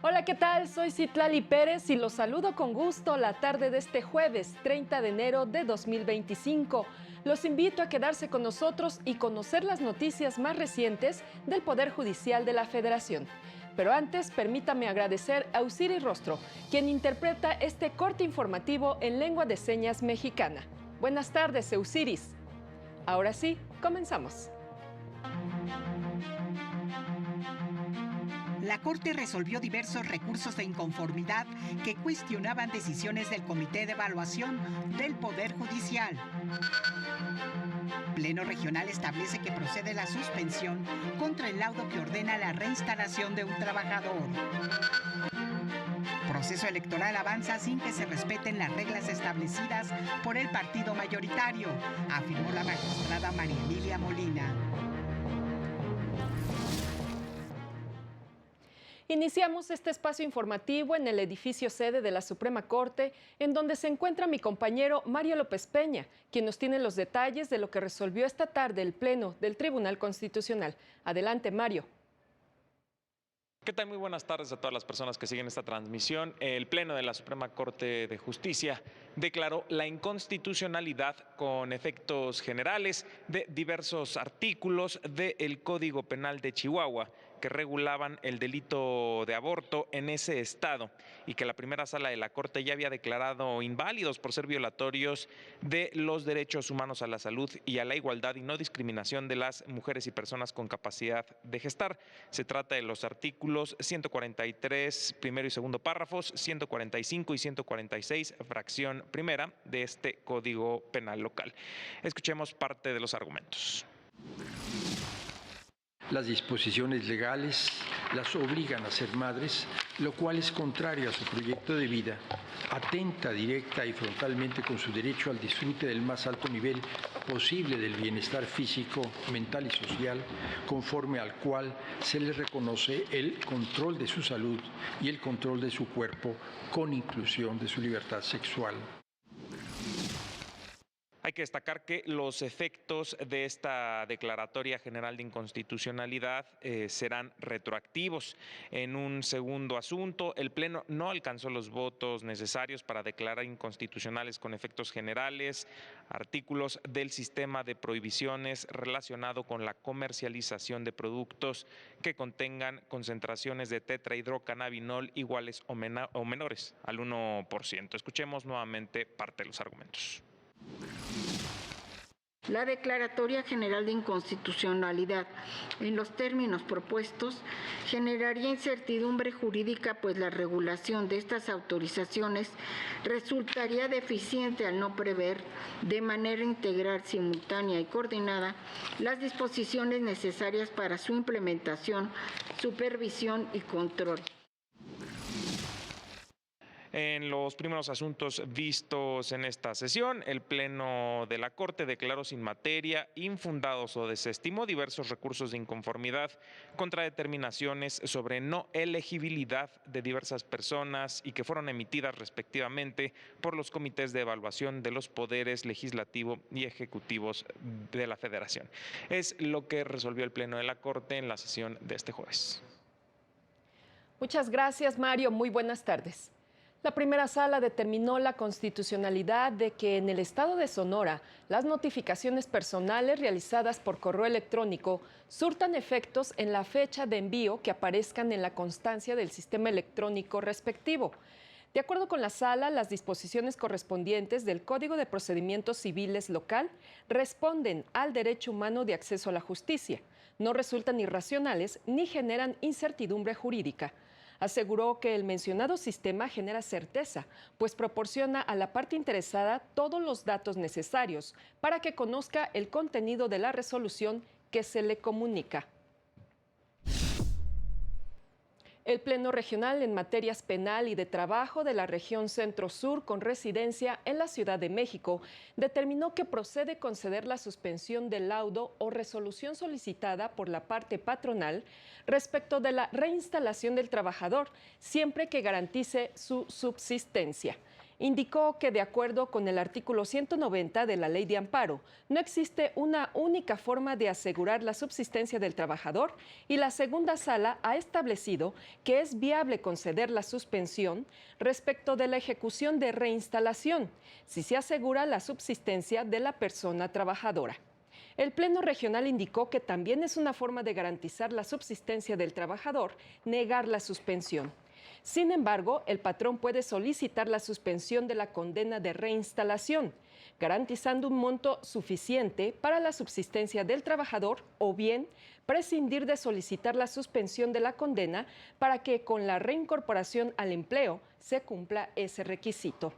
Hola, ¿qué tal? Soy Citlali Pérez y los saludo con gusto la tarde de este jueves 30 de enero de 2025. Los invito a quedarse con nosotros y conocer las noticias más recientes del Poder Judicial de la Federación. Pero antes, permítame agradecer a Osiris Rostro, quien interpreta este corte informativo en lengua de señas mexicana. Buenas tardes, Osiris. Ahora sí, comenzamos. La Corte resolvió diversos recursos de inconformidad que cuestionaban decisiones del Comité de Evaluación del Poder Judicial. Pleno Regional establece que procede la suspensión contra el laudo que ordena la reinstalación de un trabajador. Proceso electoral avanza sin que se respeten las reglas establecidas por el partido mayoritario, afirmó la magistrada María Emilia Molina. Iniciamos este espacio informativo en el edificio sede de la Suprema Corte, en donde se encuentra mi compañero Mario López Peña, quien nos tiene los detalles de lo que resolvió esta tarde el Pleno del Tribunal Constitucional. Adelante, Mario. ¿Qué tal? Muy buenas tardes a todas las personas que siguen esta transmisión. El Pleno de la Suprema Corte de Justicia declaró la inconstitucionalidad con efectos generales de diversos artículos del Código Penal de Chihuahua que regulaban el delito de aborto en ese estado y que la primera sala de la Corte ya había declarado inválidos por ser violatorios de los derechos humanos a la salud y a la igualdad y no discriminación de las mujeres y personas con capacidad de gestar. Se trata de los artículos 143, primero y segundo párrafos, 145 y 146, fracción primera de este Código Penal local. Escuchemos parte de los argumentos. Las disposiciones legales las obligan a ser madres, lo cual es contrario a su proyecto de vida, atenta directa y frontalmente con su derecho al disfrute del más alto nivel posible del bienestar físico, mental y social, conforme al cual se les reconoce el control de su salud y el control de su cuerpo, con inclusión de su libertad sexual. Hay que destacar que los efectos de esta declaratoria general de inconstitucionalidad serán retroactivos. En un segundo asunto, el Pleno no alcanzó los votos necesarios para declarar inconstitucionales con efectos generales artículos del sistema de prohibiciones relacionado con la comercialización de productos que contengan concentraciones de tetrahidrocannabinol iguales o menores al 1%. Escuchemos nuevamente parte de los argumentos. La Declaratoria General de Inconstitucionalidad, en los términos propuestos, generaría incertidumbre jurídica, pues la regulación de estas autorizaciones resultaría deficiente al no prever de manera integral, simultánea y coordinada las disposiciones necesarias para su implementación, supervisión y control. En los primeros asuntos vistos en esta sesión, el Pleno de la Corte declaró sin materia, infundados o desestimó diversos recursos de inconformidad contra determinaciones sobre no elegibilidad de diversas personas y que fueron emitidas respectivamente por los comités de evaluación de los poderes legislativo y ejecutivos de la Federación. Es lo que resolvió el Pleno de la Corte en la sesión de este jueves. Muchas gracias, Mario. Muy buenas tardes. La primera sala determinó la constitucionalidad de que en el estado de Sonora las notificaciones personales realizadas por correo electrónico surtan efectos en la fecha de envío que aparezcan en la constancia del sistema electrónico respectivo. De acuerdo con la sala, las disposiciones correspondientes del Código de Procedimientos Civiles local responden al derecho humano de acceso a la justicia, no resultan irracionales ni generan incertidumbre jurídica. Aseguró que el mencionado sistema genera certeza, pues proporciona a la parte interesada todos los datos necesarios para que conozca el contenido de la resolución que se le comunica. El Pleno Regional en Materias Penal y de Trabajo de la región Centro-Sur con residencia en la Ciudad de México determinó que procede conceder la suspensión del laudo o resolución solicitada por la parte patronal respecto de la reinstalación del trabajador, siempre que garantice su subsistencia. indicó que de acuerdo con el artículo 190 de la Ley de Amparo, no existe una única forma de asegurar la subsistencia del trabajador y la segunda sala ha establecido que es viable conceder la suspensión respecto de la ejecución de reinstalación, si se asegura la subsistencia de la persona trabajadora. El Pleno Regional indicó que también es una forma de garantizar la subsistencia del trabajador negar la suspensión. Sin embargo, el patrón puede solicitar la suspensión de la condena de reinstalación, garantizando un monto suficiente para la subsistencia del trabajador o bien prescindir de solicitar la suspensión de la condena para que con la reincorporación al empleo se cumpla ese requisito.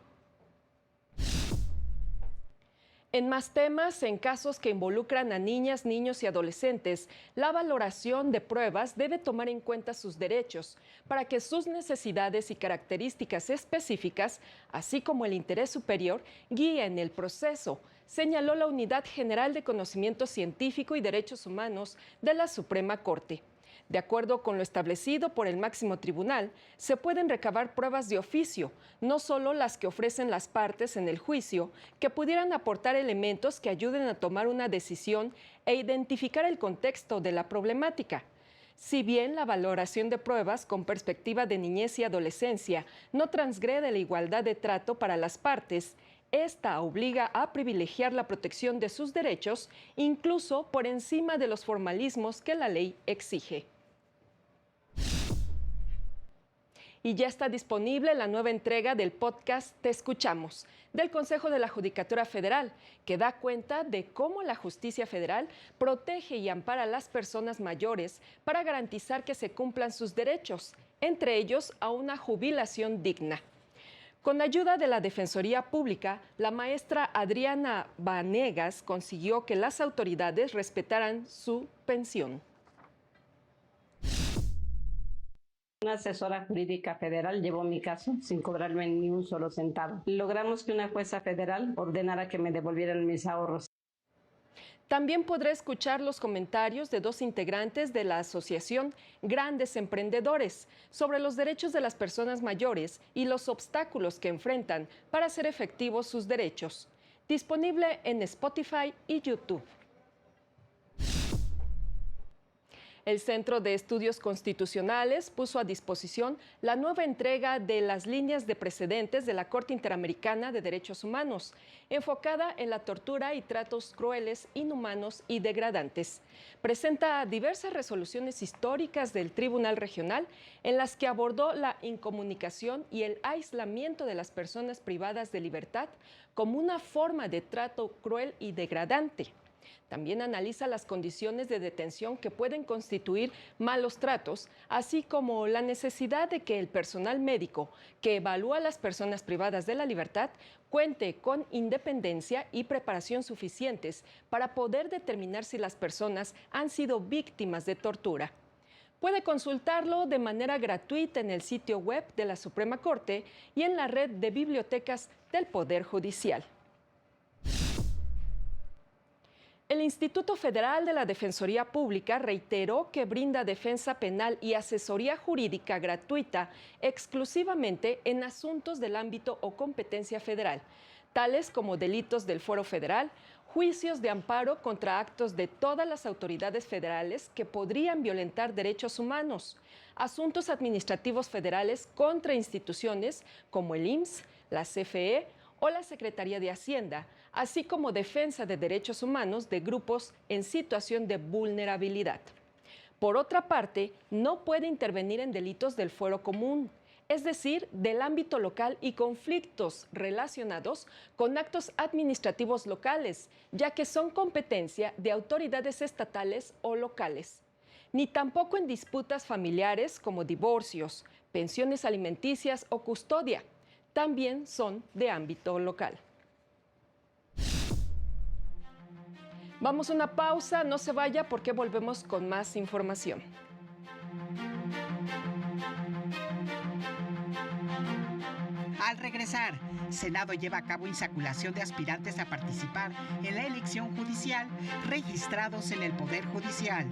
En más temas, en casos que involucran a niñas, niños y adolescentes, la valoración de pruebas debe tomar en cuenta sus derechos para que sus necesidades y características específicas, así como el interés superior, guíen el proceso, señaló la Unidad General de Conocimiento Científico y Derechos Humanos de la Suprema Corte. De acuerdo con lo establecido por el máximo tribunal, se pueden recabar pruebas de oficio, no solo las que ofrecen las partes en el juicio, que pudieran aportar elementos que ayuden a tomar una decisión e identificar el contexto de la problemática. Si bien la valoración de pruebas con perspectiva de niñez y adolescencia no transgrede la igualdad de trato para las partes, esta obliga a privilegiar la protección de sus derechos, incluso por encima de los formalismos que la ley exige. Y ya está disponible la nueva entrega del podcast Te Escuchamos, del Consejo de la Judicatura Federal, que da cuenta de cómo la justicia federal protege y ampara a las personas mayores para garantizar que se cumplan sus derechos, entre ellos a una jubilación digna. Con ayuda de la Defensoría Pública, la maestra Adriana Vanegas consiguió que las autoridades respetaran su pensión. Una asesora jurídica federal llevó mi caso sin cobrarme ni un solo centavo. Logramos que una jueza federal ordenara que me devolvieran mis ahorros. También podrá escuchar los comentarios de dos integrantes de la asociación Grandes Emprendedores sobre los derechos de las personas mayores y los obstáculos que enfrentan para hacer efectivos sus derechos. Disponible en Spotify y YouTube. El Centro de Estudios Constitucionales puso a disposición la nueva entrega de las líneas de precedentes de la Corte Interamericana de Derechos Humanos, enfocada en la tortura y tratos crueles, inhumanos y degradantes. Presenta diversas resoluciones históricas del Tribunal Regional en las que abordó la incomunicación y el aislamiento de las personas privadas de libertad como una forma de trato cruel y degradante. También analiza las condiciones de detención que pueden constituir malos tratos, así como la necesidad de que el personal médico que evalúa a las personas privadas de la libertad cuente con independencia y preparación suficientes para poder determinar si las personas han sido víctimas de tortura. Puede consultarlo de manera gratuita en el sitio web de la Suprema Corte y en la red de bibliotecas del Poder Judicial. El Instituto Federal de la Defensoría Pública reiteró que brinda defensa penal y asesoría jurídica gratuita exclusivamente en asuntos del ámbito o competencia federal, tales como delitos del Fuero Federal, juicios de amparo contra actos de todas las autoridades federales que podrían violentar derechos humanos, asuntos administrativos federales contra instituciones como el IMSS, la CFE o la Secretaría de Hacienda, así como defensa de derechos humanos de grupos en situación de vulnerabilidad. Por otra parte, no puede intervenir en delitos del fuero común, es decir, del ámbito local y conflictos relacionados con actos administrativos locales, ya que son competencia de autoridades estatales o locales, ni tampoco en disputas familiares como divorcios, pensiones alimenticias o custodia. También son de ámbito local. Vamos a una pausa, no se vaya porque volvemos con más información. Al regresar, Senado lleva a cabo insaculación de aspirantes a participar en la elección judicial registrados en el Poder Judicial.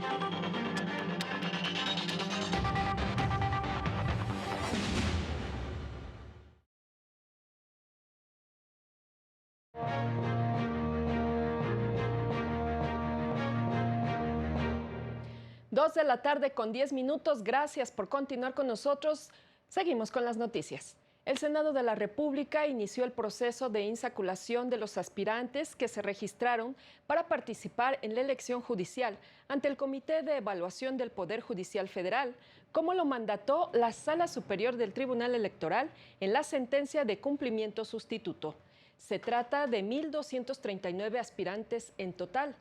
2 de la tarde con 10 minutos. Gracias por continuar con nosotros. Seguimos con las noticias. El Senado de la República inició el proceso de insaculación de los aspirantes que se registraron para participar en la elección judicial ante el Comité de Evaluación del Poder Judicial Federal, como lo mandató la Sala Superior del Tribunal Electoral en la sentencia de cumplimiento sustituto. Se trata de 1,239 aspirantes en total.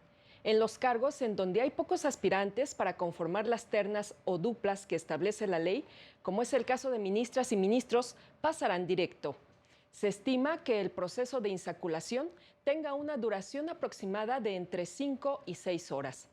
En los cargos en donde hay pocos aspirantes para conformar las ternas o duplas que establece la ley, como es el caso de ministras y ministros, pasarán directo. Se estima que el proceso de insaculación tenga una duración aproximada de entre 5 y 6 horas.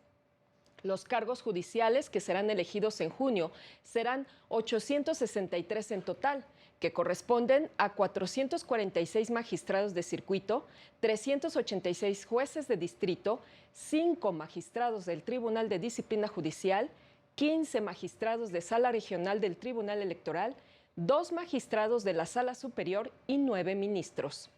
Los cargos judiciales que serán elegidos en junio serán 863 en total, que corresponden a 446 magistrados de circuito, 386 jueces de distrito, 5 magistrados del Tribunal de Disciplina Judicial, 15 magistrados de Sala Regional del Tribunal Electoral, 2 magistrados de la Sala Superior y 9 ministros.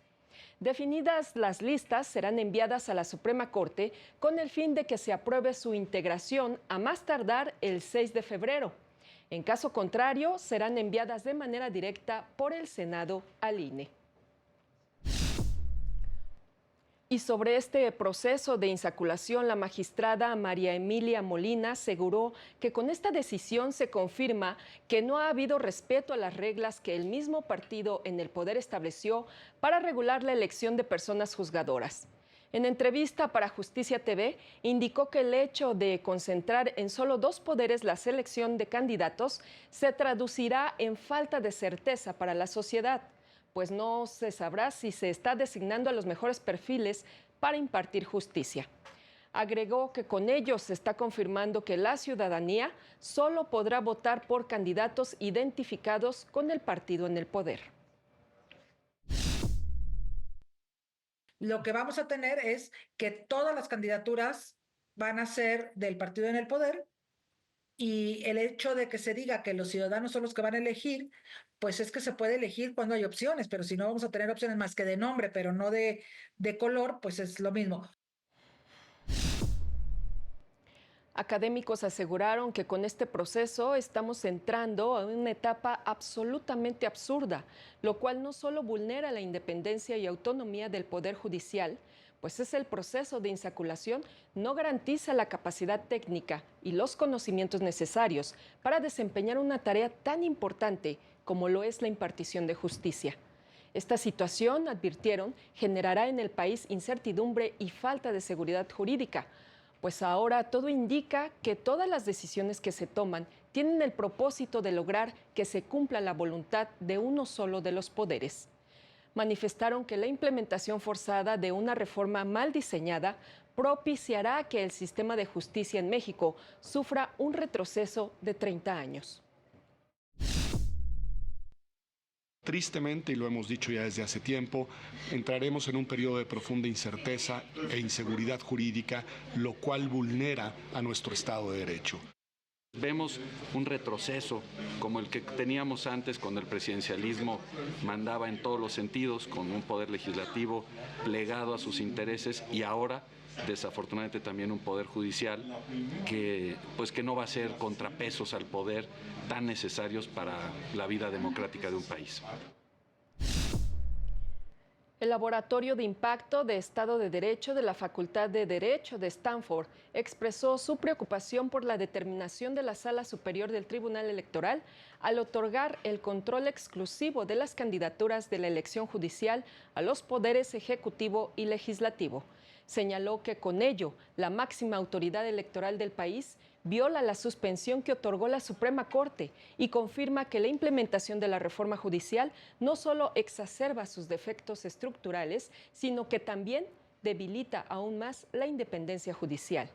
Definidas las listas, serán enviadas a la Suprema Corte con el fin de que se apruebe su integración a más tardar el 6 de febrero. En caso contrario, serán enviadas de manera directa por el Senado al INE. Y sobre este proceso de insaculación, la magistrada María Emilia Molina aseguró que con esta decisión se confirma que no ha habido respeto a las reglas que el mismo partido en el poder estableció para regular la elección de personas juzgadoras. En entrevista para Justicia TV, indicó que el hecho de concentrar en solo 2 poderes la selección de candidatos se traducirá en falta de certeza para la sociedad, pues no se sabrá si se está designando a los mejores perfiles para impartir justicia. Agregó que con ello se está confirmando que la ciudadanía solo podrá votar por candidatos identificados con el partido en el poder. Lo que vamos a tener es que todas las candidaturas van a ser del partido en el poder, y el hecho de que se diga que los ciudadanos son los que van a elegir, pues es que se puede elegir cuando hay opciones, pero si no vamos a tener opciones más que de nombre, pero no de color, pues es lo mismo. Académicos aseguraron que con este proceso estamos entrando a una etapa absolutamente absurda, lo cual no solo vulnera la independencia y autonomía del Poder Judicial, pues el proceso de insaculación no garantiza la capacidad técnica y los conocimientos necesarios para desempeñar una tarea tan importante como lo es la impartición de justicia. Esta situación, advirtieron, generará en el país incertidumbre y falta de seguridad jurídica, pues ahora todo indica que todas las decisiones que se toman tienen el propósito de lograr que se cumpla la voluntad de uno solo de los poderes. Manifestaron que la implementación forzada de una reforma mal diseñada propiciará que el sistema de justicia en México sufra un retroceso de 30 años. Tristemente, y lo hemos dicho ya desde hace tiempo, entraremos en un periodo de profunda incerteza e inseguridad jurídica, lo cual vulnera a nuestro Estado de Derecho. Vemos un retroceso como el que teníamos antes, cuando el presidencialismo mandaba en todos los sentidos, con un poder legislativo plegado a sus intereses, y ahora desafortunadamente también un poder judicial que no va a ser contrapesos al poder tan necesarios para la vida democrática de un país. El Laboratorio de Impacto de Estado de Derecho de la Facultad de Derecho de Stanford expresó su preocupación por la determinación de la Sala Superior del Tribunal Electoral al otorgar el control exclusivo de las candidaturas de la elección judicial a los poderes ejecutivo y legislativo. Señaló que con ello la máxima autoridad electoral del país viola la suspensión que otorgó la Suprema Corte y confirma que la implementación de la reforma judicial no solo exacerba sus defectos estructurales, sino que también debilita aún más la independencia judicial.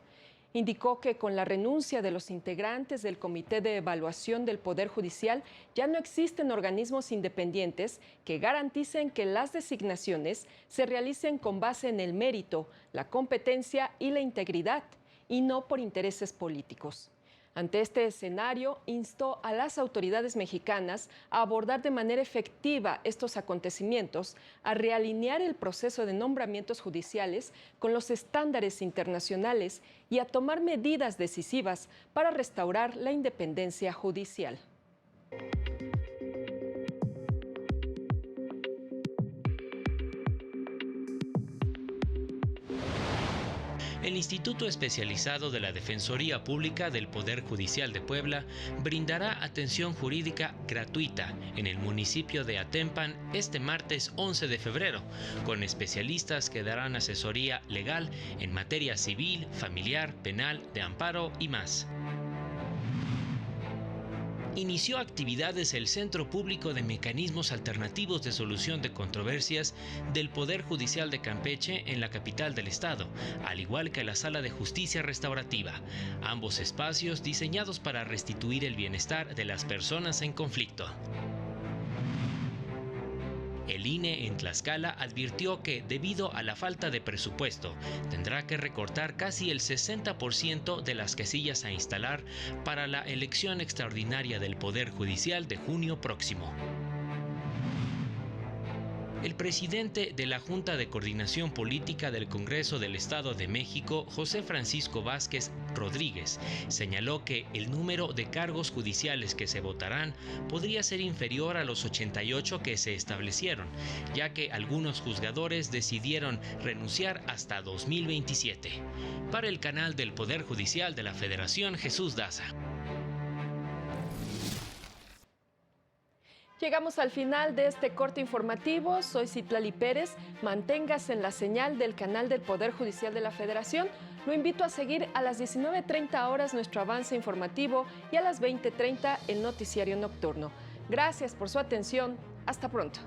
Indicó que con la renuncia de los integrantes del Comité de Evaluación del Poder Judicial ya no existen organismos independientes que garanticen que las designaciones se realicen con base en el mérito, la competencia y la integridad, y no por intereses políticos. Ante este escenario, instó a las autoridades mexicanas a abordar de manera efectiva estos acontecimientos, a realinear el proceso de nombramientos judiciales con los estándares internacionales y a tomar medidas decisivas para restaurar la independencia judicial. El Instituto Especializado de la Defensoría Pública del Poder Judicial de Puebla brindará atención jurídica gratuita en el municipio de Atempan este martes 11 de febrero, con especialistas que darán asesoría legal en materia civil, familiar, penal, de amparo y más. Inició actividades el Centro Público de Mecanismos Alternativos de Solución de Controversias del Poder Judicial de Campeche en la capital del estado, al igual que la Sala de Justicia Restaurativa, ambos espacios diseñados para restituir el bienestar de las personas en conflicto. El INE en Tlaxcala advirtió que, debido a la falta de presupuesto, tendrá que recortar casi el 60% de las casillas a instalar para la elección extraordinaria del Poder Judicial de junio próximo. El presidente de la Junta de Coordinación Política del Congreso del Estado de México, José Francisco Vázquez Rodríguez, señaló que el número de cargos judiciales que se votarán podría ser inferior a los 88 que se establecieron, ya que algunos juzgadores decidieron renunciar hasta 2027. Para el canal del Poder Judicial de la Federación, Jesús Daza. Llegamos al final de este corte informativo. Soy Citlali Pérez. Manténgase en la señal del canal del Poder Judicial de la Federación. Lo invito a seguir a las 19:30 horas nuestro avance informativo y a las 20:30 el noticiario nocturno. Gracias por su atención. Hasta pronto.